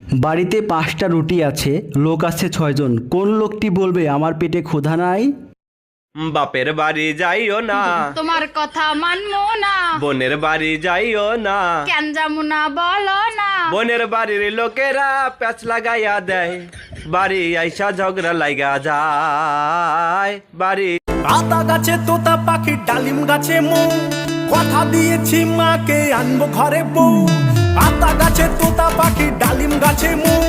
বাড়িতে 5টা রুটি আছে, লোক আছে 6 জন। কোন লোকটি বলবে আমার পেটে ক্ষুধা নাই? বাপের বাড়ি যাইও না, তোমার কথা মানবো না, বোনের বাড়ি যাইও না, কেন যাবো না বলো না। বোনের বাড়ির লোকেরা প্যাচ লাগাইয়া দেয়, বাড়ি আইসা ঝগড়া লাগা যায়। বাড়ি আতা গাছে তোতা পাখি, ডালিম গাছে মৌ, কথা দিয়েছি মাকে আনবো ঘরে বউ। আতা গাছে তোতা পাখি, ডালিম গাছে মৌ,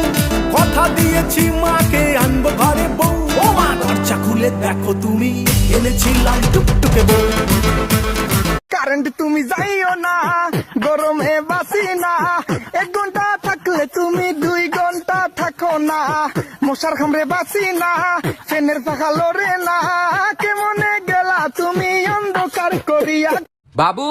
কথা দিয়েছি মাকে আনবো ঘরে বউ। ও মা দরজা খুলে দেখো তুমি, এনেছিলাম টুকটুকে বউ। কারেন্ট তুমি যাইও না, গরমে বাসি না, 1 ঘন্টা থাকলে তুমি 2 ঘন্টা থাকো না। মশার খামরে বাসি না, ফ্যানের পাখা লড়ে না, কেমনে গেলা তুমি অন্ধকার করিয়া। বাবু,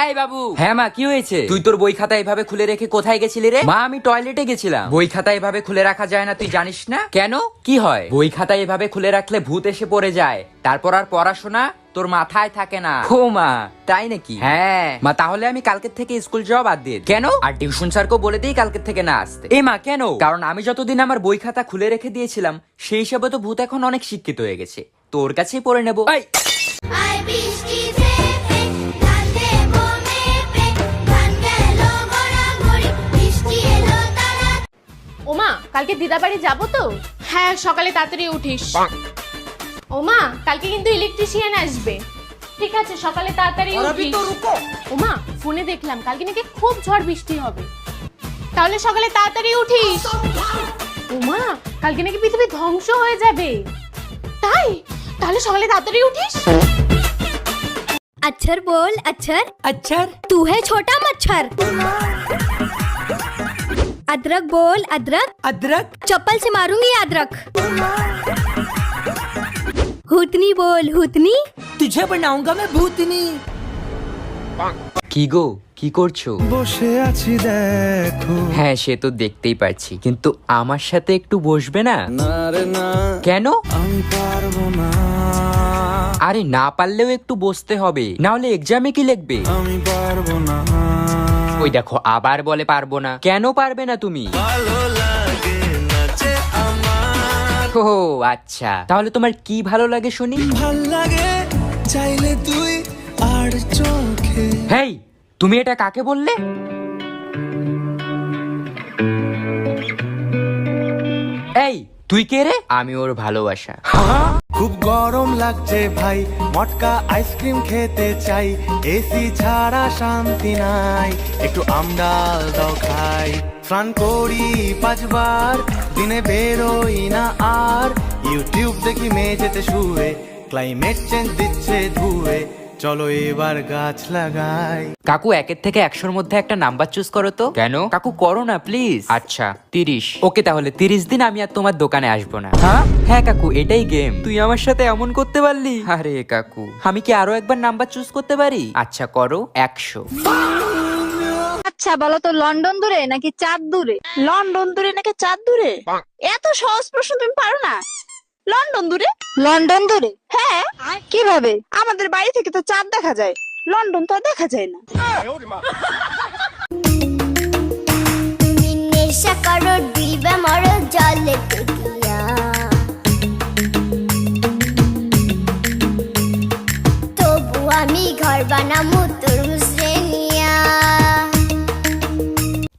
এই বাবু। হ্যাঁ মা, কি হয়েছে? তুই তোর বই খাতা এভাবে খুলে রেখে কোথায় গেছিলি রে? মা, আমি টয়লেটে গেছিলাম। বই খাতা এভাবে খুলে রাখা যায় না, তুই জানিস না? কেন, কি হয়? বই খাতা এভাবে খুলে রাখলে ভূত এসে পড়ে যায়, তারপর আর পড়াশোনা তোর মাথায় থাকে না। ও মা, তাই নাকি? হ্যাঁ মা, তাহলে আমি কালকের থেকে স্কুল যাওয়া বাদ দিয়ে দিই। কেন? আর টিউশন স্যারকেও বলে দিই কালকের থেকে না আসতে। এ মা, কেন? কারণ আমি যতদিন আমার বই খাতা খুলে রেখে দিয়েছিলাম, সেই হিসাবে তো ভূত এখন অনেক শিক্ষিত হয়ে গেছে, তোর কাছেই পড়ে নেবো। এই আই বৃষ্টি ঝেপে ধান দেবো মেপে, ধান গেল গড়াগড়ি, বৃষ্টি এলো তারা। ওমা, কালকে দিদা বাড়ি যাবো তো? হ্যাঁ, সকালে তাড়াতাড়ি উঠিস। ওমা, কালকে কিন্তু ইলেকট্রিশিয়ান আসবে। ঠিক আছে, সকালে তাড়াতাড়ি উঠিস। ওমা, ফোনে দেখলাম কালকে নাকি খুব ঝড় বৃষ্টি হবে। তাহলে সকালে তাড়াতাড়ি উঠিস। ওমা, কালকে নাকি পৃথিবী ধ্বংস হয়ে যাবে। তাই? তাহলে সকালে তাড়াতাড়ি উঠিস। अक्षर बोल अक्षर, আচ্ছার तू है छोटा मच्छर। अदरक बोल अदरक, अदरक चप्पल से मारूंगी अदरक। हुतनी बोल हुतनी, तुझे बनाऊंगा मैं भूतनी। কি গো, কি করছো? বসে আছি দেখো। হ্যাঁ, সে তো দেখতেই পাচ্ছি, কিন্তু আমার সাথে একটু বসবে না? না রে না, কেন? আমি পারবো না, আরে না পারলেও একটু বসতে হবে, না হলে এক্সামে কি লিখবে? আমি পারবো না। ওই দেখো, আবার বলে পারবো না। কেন পারবে না তুমি? ভালো লাগে না যে আমার, ও আচ্ছা, তাহলে তোমার কি ভালো লাগে শুনি? ভাল লাগে চাইলে তুই আর চোখে। হেই, তুমি এটা কাকে বললে? এই, তুই কে রে? আমি ওর ভালোবাসা। খুব গরম লাগছে ভাই, মটকা আইসক্রিম খেতে চাই, এসি ছাড়া শান্তি নাই, একটু আমডাল দাও খাই। স্নান করি 5 বার, দিনে বেরোই না আর, ইউটিউব দেখি মেঝেতে শুয়ে, ক্লাইমেট চেঞ্জ দিচ্ছে ধুয়ে, চলো এবার গাছ লাগাই। কাকু, 1 থেকে 100-র মধ্যে একটা নাম্বার চুজ করো তো। কেন কাকু, করো না প্লিজ। আচ্ছা, 30। ওকে, তাহলে 30 দিন আমি আর তোমার দোকানে আসবো না। হ্যাঁ কাকু, এটাই গেম। তুই আমার সাথে এমন করতে পারলি? আরে কাকু, আমি কি আরো একবার নাম্বার চুজ করতে পারি? আচ্ছা, করো 100। আচ্ছা বলো তো, লন্ডন দূরে নাকি চাঁদ দূরে? লন্ডন দূরে নাকি চাঁদ দূরে? এত সহজ প্রশ্ন তুমি পারো না? লন্ডন দূরে। লন্ডন দূরে? হ্যাঁ। কিভাবে? আমাদের বাড়ি থেকে তো চাঁদ দেখা যায়, লন্ডন তো আর দেখা যায় না। তুমি নেশা করো দিবা মরো জলে ডুবিয়া, তবু আমি ঘর বানামু তরমুজ রে নিয়া।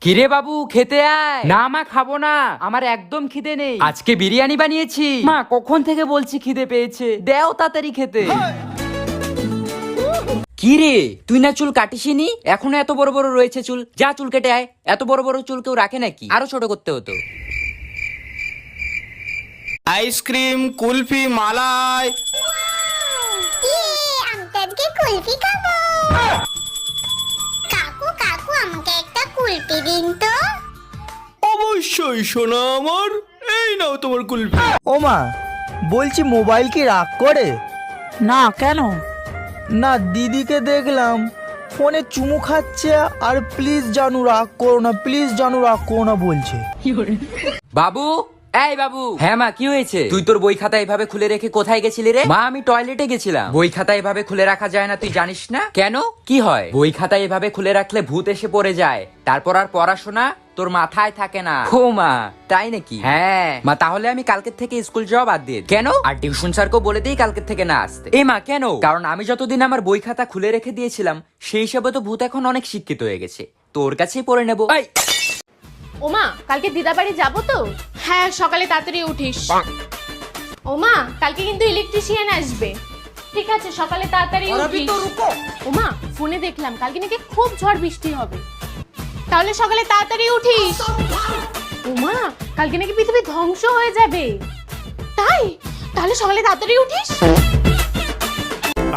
কিরে বাবু, খেতে আয়। না মা, খাবো না, আমার একদম খিদে নেই। আজকে বিরিয়ানি বানিয়েছি মা, কখন থেকে বলছি খিদে পেয়েছে, দেও তাড়াতাড়ি খেতে। কি রে, তুই না চুল কাটিসনি? এখনো এত বড় বড় রয়েছে চুল, যা চুল কেটে আয়। এত বড় বড় চুল কেউ রাখে নাকি? আরো ছোট করতে হতো। আইসক্রিম, কুলফি, মালাই। আমি আজকে কুলফি খাবো। কাকু কাকু, আমাকে একটা কুলফি দিন তো। অবশ্যই সোনা আমার, এই নাও তোমার কুলফি। ওমা, বলছি মোবাইল কি রাগ করে? না, কেন? না, দিদিকে দেখলাম ফোনে চুমু খাচ্ছে আর প্লিজ জানু রাগ করো না, প্লিজ জানু রাগ করো না বলছে। বাবু, এই বাবু। হ্যাঁ মা কি হয়েছে? তুই তোর বই খাতা এভাবে খুলে রেখে কোথায় গেছিলি রে? মা আমি টয়লেটে গেছিলাম। বই খাতা এভাবে খুলে রাখা যায় না তুই জানিস না? কেন কি হয়? বই খাতা এভাবে খুলে রাখলে ভূত এসে পড়ে যায়, তারপর আর পড়াশোনা তোর মাথায় থাকে না। ও মা তাই নাকি? হ্যাঁ মা, তাহলে আমি কালকের থেকে স্কুল যাওয়া বাদ দিয়ে দিই। কেন? আর টিউশন স্যারকেও বলে দিই কালকের থেকে না আসতে। এ মা কেন? কারণ আমি যতদিন আমার বই খাতা খুলে রেখে দিয়েছিলাম সেই হিসাবে তো ভূত এখন অনেক শিক্ষিত হয়ে গেছে, তোর কাছেই পড়ে নেবো। ওমা কালকে দিদা বাড়ি যাবো তো? হ্যাঁ সকালে তাড়াতাড়ি উঠিস। ওমা কালকে কিন্তু ইলেকট্রিশিয়ান আসবে। ঠিক আছে সকালে তাড়াতাড়ি উঠিস। ওমা ফোনে দেখলাম কালকে নাকি খুব ঝড় বৃষ্টি হবে, তাহলে সকালে তাড়াতাড়ি উঠিস। ওমা কালকে নাকি পৃথিবী ধ্বংস হয়ে যাবে, তাই তাহলে সকালে তাড়াতাড়ি উঠিস।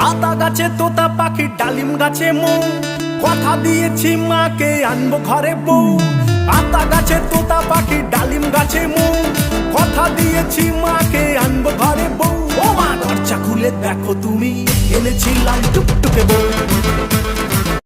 আতা গাছে তোতা পাখি ডালিম গাছে মৌ, কথা দিয়েছি মাকে আনবো ঘরে বউ। আতা গাছে তোতা পাখি ডালিম গাছে মৌ, কথা দিয়েছি মাকে আনবো ঘরে বউ। ও মা দরজা খুলে দেখো তুমি, এনেছিলাম টুকটুকে বউ।